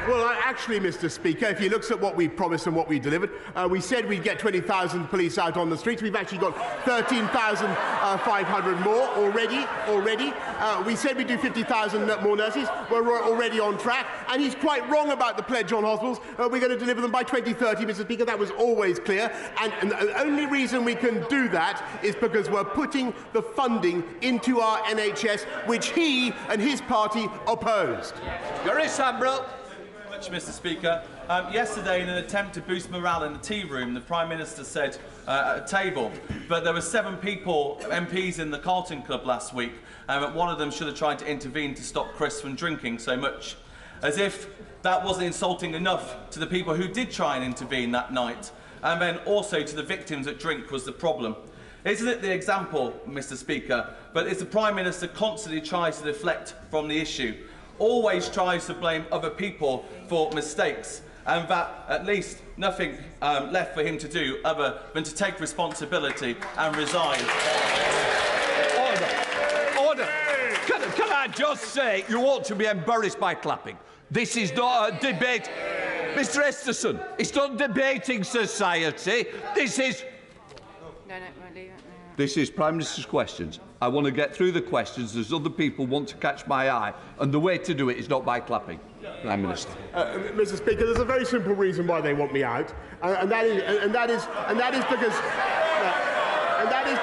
Well, actually, Mr. Speaker, if you look at what we promised and what we delivered, we said we'd get 20,000 police out on the streets. We've actually got 13,500 more already. We said we'd do 50,000 more nurses. We're already on track. And he's quite wrong about the pledge on hospitals. We're going to deliver them by 2030, Mr. Speaker. That was always clear. And the only reason we can do that is because we're putting the funding into our NHS, which he and his party opposed. Gary Sambrell. Mr. Speaker. Yesterday, in an attempt to boost morale in the tea room, the Prime Minister said at a table, but there were 7 people, MPs in the Carlton Club last week, and one of them should have tried to intervene to stop Chris from drinking so much. As if that wasn't insulting enough to the people who did try and intervene that night, and then also to the victims that drink was the problem. Isn't it the example, Mr. Speaker, but it's the Prime Minister constantly tries to deflect from the issue, always tries to blame other people for mistakes, and that at least nothing left for him to do other than to take responsibility and resign. Order. Can I just say, you ought to be embarrassed by clapping. This is not a debate. Mr. Esterson, it's not debating society. This is... This is Prime Minister's questions. I want to get through the questions. There's other people want to catch my eye, and the way to do it is not by clapping. Prime Minister. Mr. Speaker, there's a very simple reason why they want me out, and that is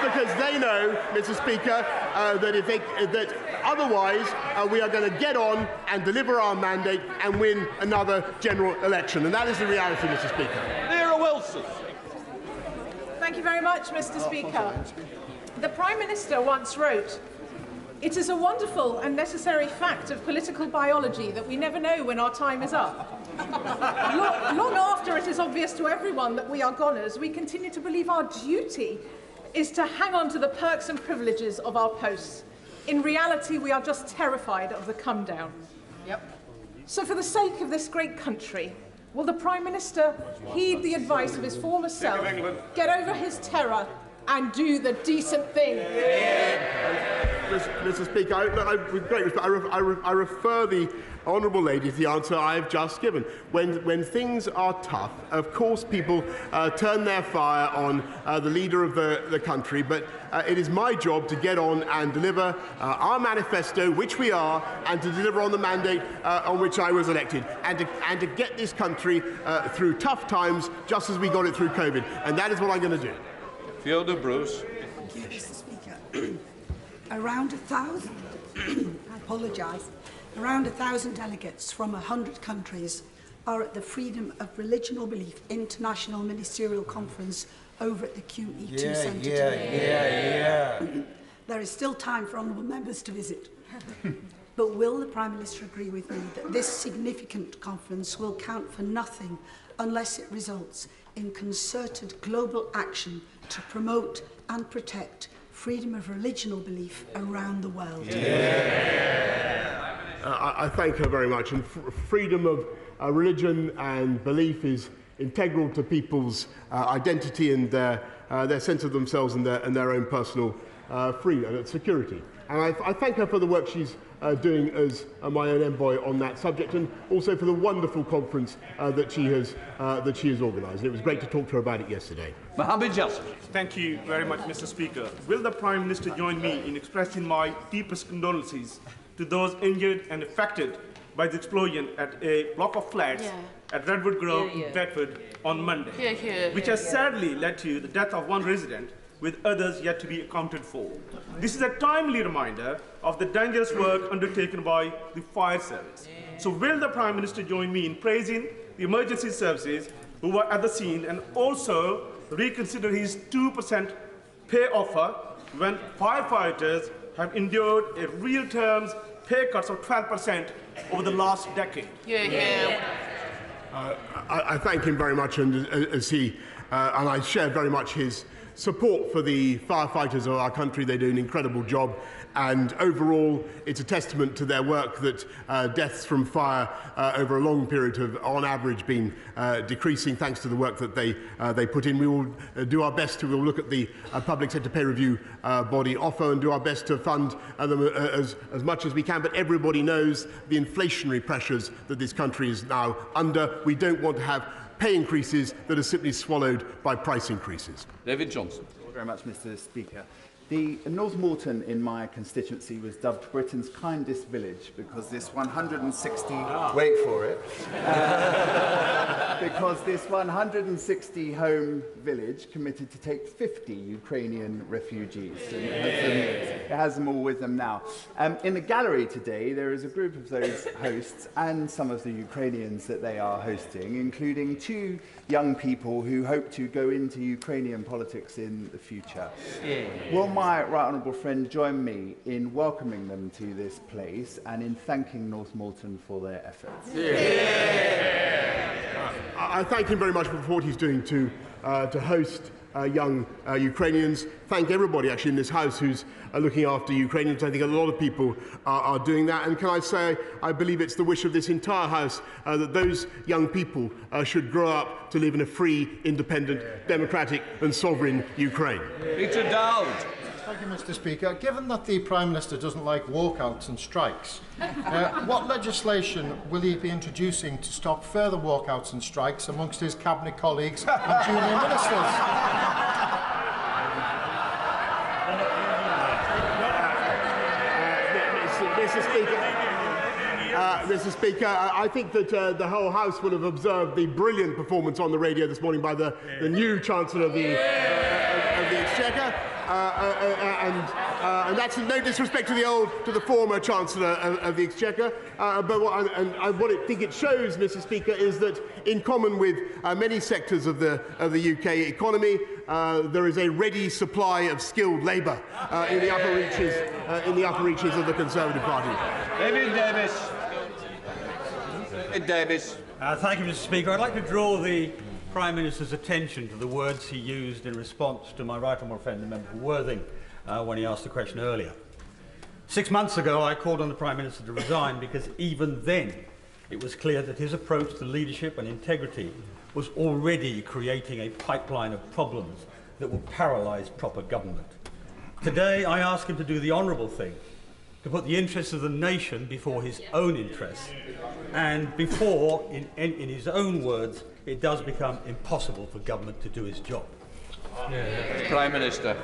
because they know, Mr. Speaker, that otherwise we are going to get on and deliver our mandate and win another general election, and that is the reality, Mr. Speaker. Vera Wilson. Thank you very much, Mr. Speaker. The Prime Minister once wrote, "It is a wonderful and necessary fact of political biology that we never know when our time is up. Long after it is obvious to everyone that we are goners, we continue to believe our duty is to hang on to the perks and privileges of our posts. In reality, we are just terrified of the come down." Yep. So for the sake of this great country, will the Prime Minister heed the advice of his former self, get over his terror, and do the decent thing? Mr. Speaker, with great respect, I refer the honourable lady to the answer I have just given. When things are tough, of course people turn their fire on the leader of the country, but it is my job to get on and deliver our manifesto, which we are, and to deliver on the mandate on which I was elected, and to get this country through tough times, just as we got it through COVID. And that is what I'm going to do. Fiona Bruce. Thank you, Mr. Speaker. Around 1,000, I apologise, around 1,000 delegates from 100 countries are at the Freedom of Religion or Belief International Ministerial Conference over at the QE2 Centre today. There is still time for honourable members to visit. But will the Prime Minister agree with me that this significant conference will count for nothing unless it results in concerted global action to promote and protect freedom of religion or belief around the world? I thank her very much. And freedom of religion and belief is integral to people's identity and their sense of themselves and their own personal freedom and security. And I thank her for the work she's doing as my own envoy on that subject, and also for the wonderful conference that she has organised. It was great to talk to her about it yesterday. Mohammed Jasser. Thank you very much, Mr. Speaker. Will the Prime Minister join me in expressing my deepest condolences to those injured and affected by the explosion at a block of flats at Redwood Grove in Bedford on Monday, which has sadly led to the death of one resident, with others yet to be accounted for. This is a timely reminder of the dangerous work undertaken by the fire service. So will the Prime Minister join me in praising the emergency services who were at the scene, and also reconsider his 2% pay offer when firefighters have endured a real terms pay cuts of 12% over the last decade? I thank him very much, and and I share very much his support for the firefighters of our country. They do an incredible job, and overall it's a testament to their work that deaths from fire over a long period have on average been decreasing, thanks to the work that they put in. We will do our best to look at the public sector pay review body offer and do our best to fund them as much as we can, but everybody knows the inflationary pressures that this country is now under. We don't want to have pay increases that are simply swallowed by price increases. David Johnson. Thank you very much, Mr. Speaker. The North Morton in my constituency was dubbed Britain's kindest village because this 160 wait for it because this 160 home village committed to take 50 Ukrainian refugees. And it has them all with them now. In the gallery today, there is a group of those hosts and some of the Ukrainians that they are hosting, including 2 young people who hope to go into Ukrainian politics in the future. Will my right honourable friend join me in welcoming them to this place and in thanking North Morton for their efforts? I thank him very much for what he's doing to host young Ukrainians. Thank everybody actually in this House who's looking after Ukrainians. I think a lot of people are doing that. And can I say, I believe it's the wish of this entire House that those young people should grow up to live in a free, independent, democratic and sovereign Ukraine. Peter Dowd. Thank you, Mr. Speaker. Given that the Prime Minister doesn't like walkouts and strikes, what legislation will he be introducing to stop further walkouts and strikes amongst his cabinet colleagues and junior ministers? Mr. Speaker. I think that the whole House will have observed the brilliant performance on the radio this morning by the new Chancellor of the Exchequer. And that's no disrespect to the former Chancellor of the Exchequer, but what I think it shows, Mr. Speaker, is that in common with many sectors of the UK economy, there is a ready supply of skilled labour in the upper reaches of the Conservative Party. David Davis. Thank you, Mr. Speaker. I'd like to draw the Prime Minister's attention to the words he used in response to my right honourable friend, the member for Worthing, when he asked the question earlier. 6 months ago, I called on the Prime Minister to resign because even then it was clear that his approach to leadership and integrity was already creating a pipeline of problems that would paralyse proper government. Today, I ask him to do the honourable thing, to put the interests of the nation before his own interests, and before, in his own words, it does become impossible for government to do its job. Prime Minister.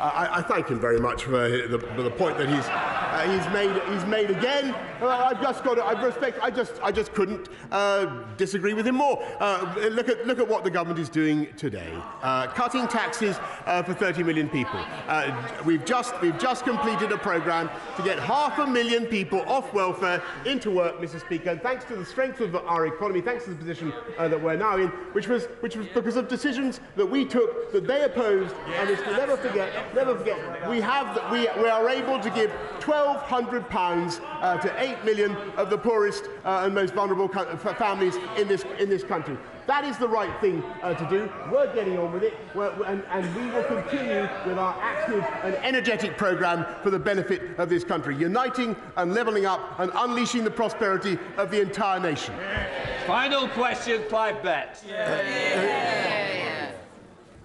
I thank him very much for the point that he's made again. I've just got to, I respect. I just couldn't disagree with him more. Look at what the government is doing today. Cutting taxes for 30 million people. We've just completed a programme to get 500,000 people off welfare into work, Mr. Speaker. And thanks to the strength of our economy, thanks to the position that we're now in, which was because of decisions that we took that they opposed, and it's to never forget. We are able to give £1,200 to 8 million of the poorest and most vulnerable families in this country. That is the right thing to do. We're getting on with it, and we will continue with our active and energetic programme for the benefit of this country, uniting and levelling up and unleashing the prosperity of the entire nation. Final question, Clive Betts.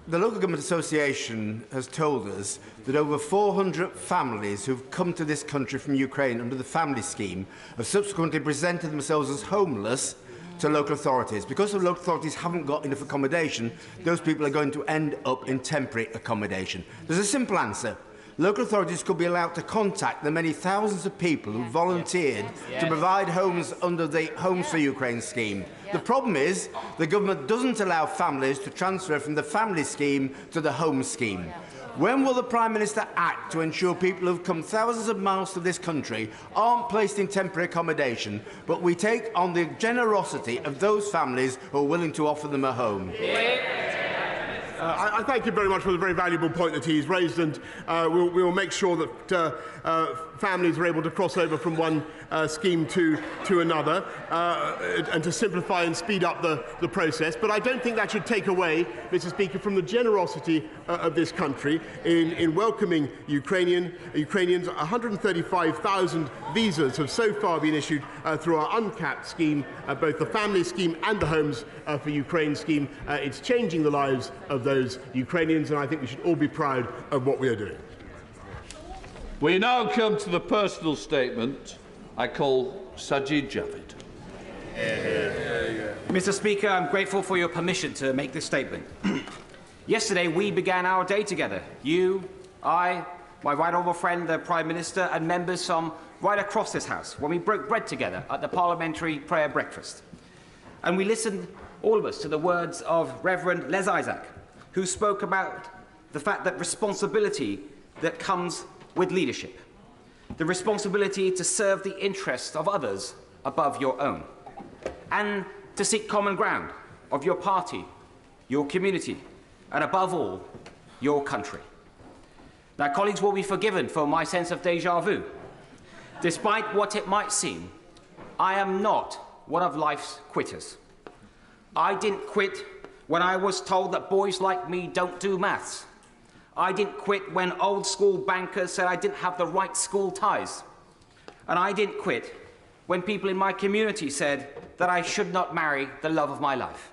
The Local Government Association has told us that over 400 families who've come to this country from Ukraine under the family scheme have subsequently presented themselves as homeless to local authorities. Because the local authorities haven't got enough accommodation, those people are going to end up in temporary accommodation. There's a simple answer. Local authorities could be allowed to contact the many thousands of people who volunteered to provide homes under the Homes for Ukraine scheme. The problem is the government doesn't allow families to transfer from the family scheme to the home scheme. When will the Prime Minister act to ensure people who've come thousands of miles to this country aren't placed in temporary accommodation, but we take on the generosity of those families who are willing to offer them a home? I thank you very much for the very valuable point that he's raised, and we will make sure that families are able to cross over from one scheme to another and to simplify and speed up the process. But I don't think that should take away, Mr. Speaker, from the generosity of this country in welcoming Ukrainians. 135,000 visas have so far been issued through our uncapped scheme, both the family scheme and the Homes for Ukraine scheme. It's changing the lives of those Ukrainians, and I think we should all be proud of what we are doing. We now come to the personal statement. I call Sajid Javid. Mr. Speaker, I'm grateful for your permission to make this statement. Yesterday, we began our day together. You, I, my right honourable friend, the Prime Minister, and members from right across this House, when we broke bread together at the Parliamentary Prayer Breakfast. And we listened, all of us, to the words of Reverend Les Isaac, who spoke about the fact that responsibility that comes with leadership, the responsibility to serve the interests of others above your own, and to seek common ground of your party, your community, and above all, your country. Now, colleagues will be forgiven for my sense of déjà vu. Despite what it might seem, I am not one of life's quitters. I didn't quit when I was told that boys like me don't do maths. I didn't quit when old school bankers said I didn't have the right school ties. And I didn't quit when people in my community said that I should not marry the love of my life.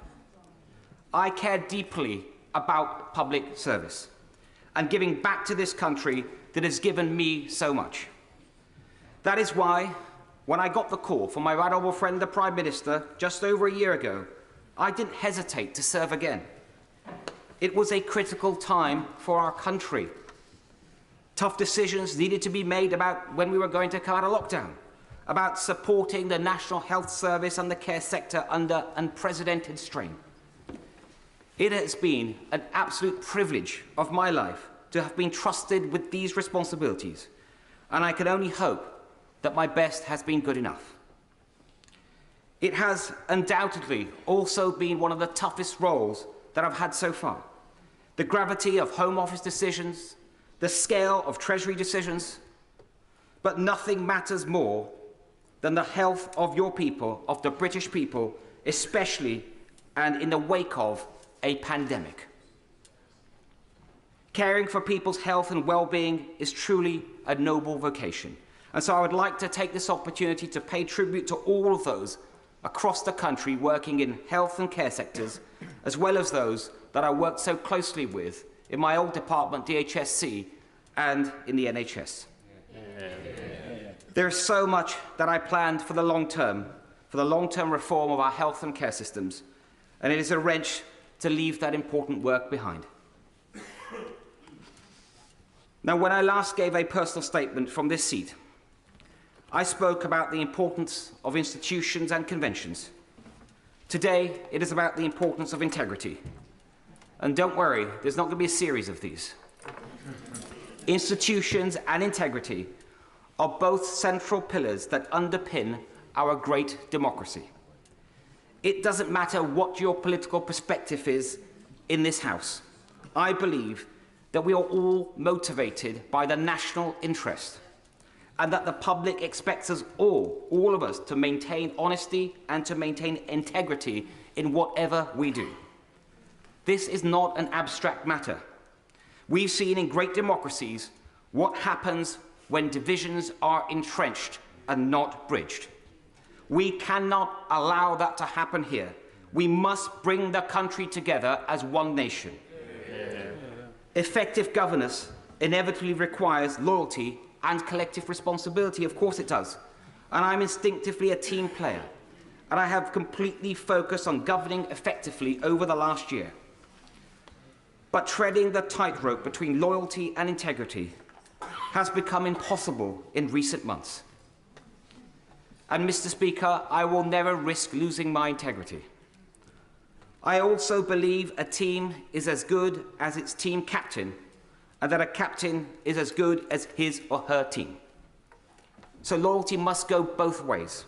I care deeply about public service and giving back to this country that has given me so much. That is why, when I got the call from my right honourable friend, the Prime Minister, just over a year ago, I didn't hesitate to serve again. It was a critical time for our country. Tough decisions needed to be made about when we were going to come out of lockdown about supporting the National Health Service and the care sector under unprecedented strain. It has been an absolute privilege of my life to have been trusted with these responsibilities, and I can only hope that my best has been good enough. It has undoubtedly also been one of the toughest roles that I've had so far. The gravity of Home Office decisions, the scale of Treasury decisions, but nothing matters more than the health of your people, of the British people, especially and in the wake of a pandemic. Caring for people's health and well-being is truly a noble vocation. And so I would like to take this opportunity to pay tribute to all of those across the country working in health and care sectors, as well as those that I worked so closely with in my old department, DHSC, and in the NHS. There is so much that I planned for the long-term reform of our health and care systems, and it is a wrench to leave that important work behind. Now, when I last gave a personal statement from this seat, I spoke about the importance of institutions and conventions. Today, it is about the importance of integrity. And don't worry, there's not going to be a series of these. Institutions and integrity are both central pillars that underpin our great democracy. It doesn't matter what your political perspective is in this House. I believe that we are all motivated by the national interest, and that the public expects us all of us, to maintain honesty and to maintain integrity in whatever we do. This is not an abstract matter. We've seen in great democracies what happens when divisions are entrenched and not bridged. We cannot allow that to happen here. We must bring the country together as one nation. Effective governance inevitably requires loyalty and collective responsibility. Of course it does. And I'm instinctively a team player. And I have completely focused on governing effectively over the last year. But treading the tightrope between loyalty and integrity has become impossible in recent months. And, Mr. Speaker, I will never risk losing my integrity. I also believe a team is as good as its team captain, and that a captain is as good as his or her team. So loyalty must go both ways.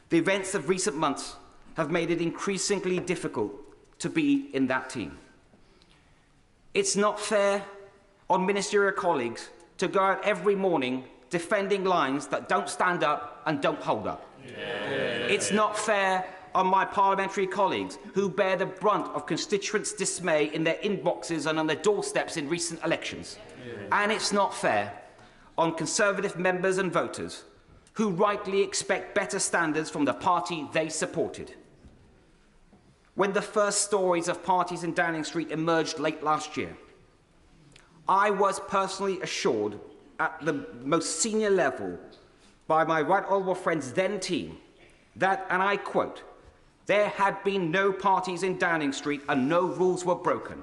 The events of recent months have made it increasingly difficult to be in that team. It's not fair on ministerial colleagues to go out every morning defending lines that don't stand up and don't hold up. It's not fair on my parliamentary colleagues who bear the brunt of constituents' dismay in their inboxes and on their doorsteps in recent elections. And it's not fair on Conservative members and voters who rightly expect better standards from the party they supported. When the first stories of parties in Downing Street emerged late last year, I was personally assured at the most senior level by my right honourable friend's then team that, and I quote, there had been no parties in Downing Street and no rules were broken.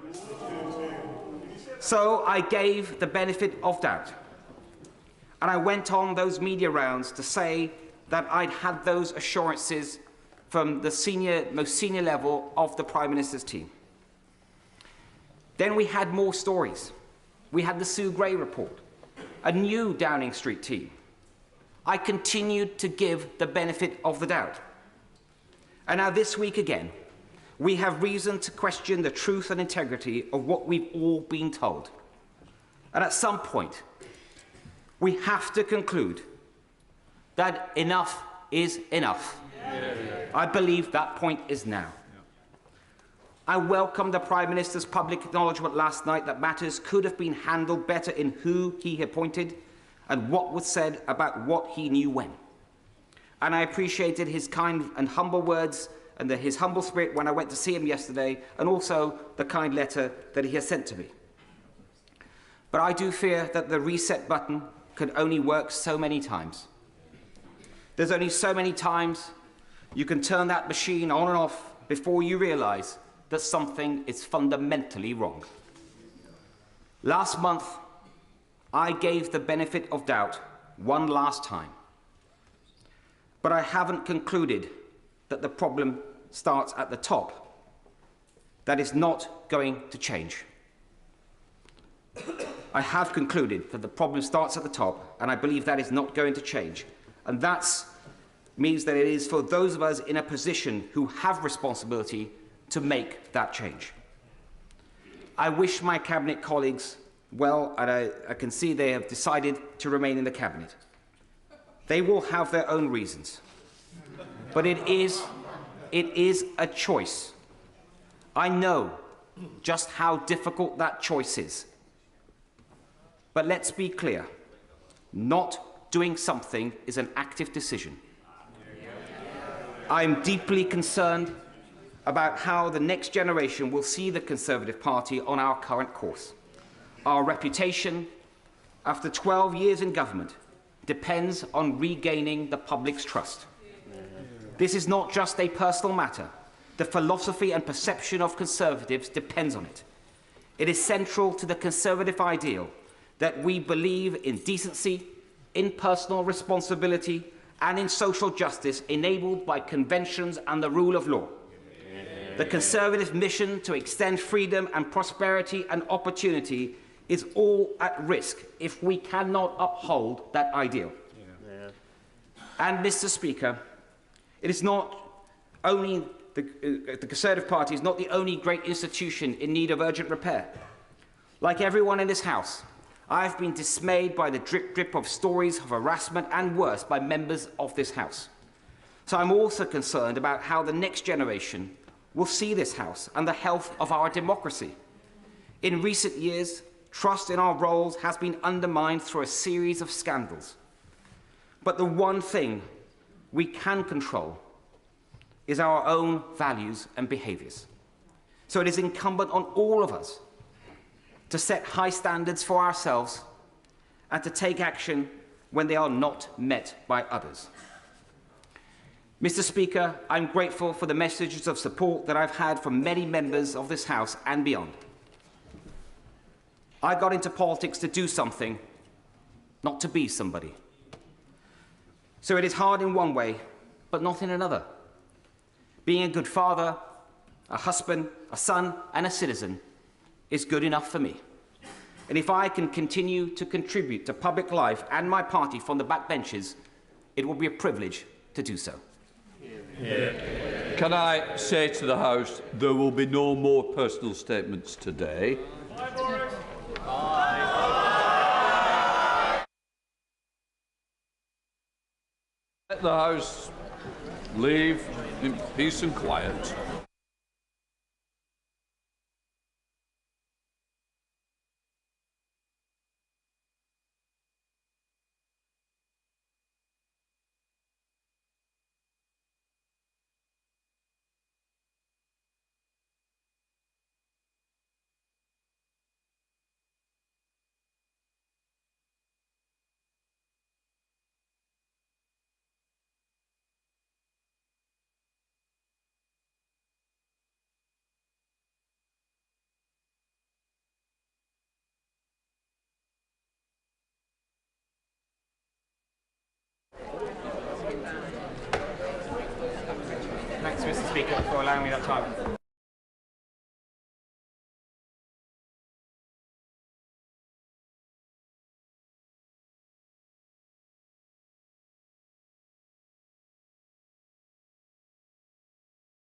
So I gave the benefit of doubt. And I went on those media rounds to say that I'd had those assurances from the most senior level of the Prime Minister's team. Then we had more stories. We had the Sue Gray report, a new Downing Street team. I continued to give the benefit of the doubt. And now this week again, we have reason to question the truth and integrity of what we've all been told. And at some point, we have to conclude that enough is enough. I believe that point is now. I welcome the Prime Minister's public acknowledgement last night that matters could have been handled better in who he appointed and what was said about what he knew when. And I appreciated his kind and humble words and his humble spirit when I went to see him yesterday, and also the kind letter that he has sent to me. But I do fear that the reset button can only work so many times. There's only so many times you can turn that machine on and off before you realise that something is fundamentally wrong. Last month, I gave the benefit of doubt one last time. But I haven't concluded that the problem starts at the top. That is not going to change. I have concluded that the problem starts at the top, and I believe that is not going to change. And that means that it is for those of us in a position who have responsibility to make that change. I wish my Cabinet colleagues well, and I can see they have decided to remain in the Cabinet. They will have their own reasons. But it is a choice. I know just how difficult that choice is. But let's be clear. Not doing something is an active decision. I am deeply concerned about how the next generation will see the Conservative Party on our current course. Our reputation, after 12 years in government, depends on regaining the public's trust. This is not just a personal matter. The philosophy and perception of Conservatives depends on it. It is central to the Conservative ideal that we believe in decency, in personal responsibility, and in social justice enabled by conventions and the rule of law. The Conservative mission to extend freedom and prosperity and opportunity is all at risk if we cannot uphold that ideal. And, Mr. Speaker, it is not only the Conservative Party is not the only great institution in need of urgent repair. Like everyone in this House, I have been dismayed by the drip of stories of harassment and worse by members of this House. So I'm also concerned about how the next generation will see this House and the health of our democracy. In recent years, trust in our roles has been undermined through a series of scandals. But the one thing we can control is our own values and behaviours. So it is incumbent on all of us to set high standards for ourselves and to take action when they are not met by others. Mr. Speaker, I'm grateful for the messages of support that I've had from many members of this House and beyond. I got into politics to do something, not to be somebody. So it is hard in one way, but not in another. Being a good father, a husband, a son, and a citizen is good enough for me. And if I can continue to contribute to public life and my party from the backbenches, it will be a privilege to do so. Can I say to the House, there will be no more personal statements today. Let the House leave in peace and quiet. Thanks, Mr. Speaker, for allowing me that time.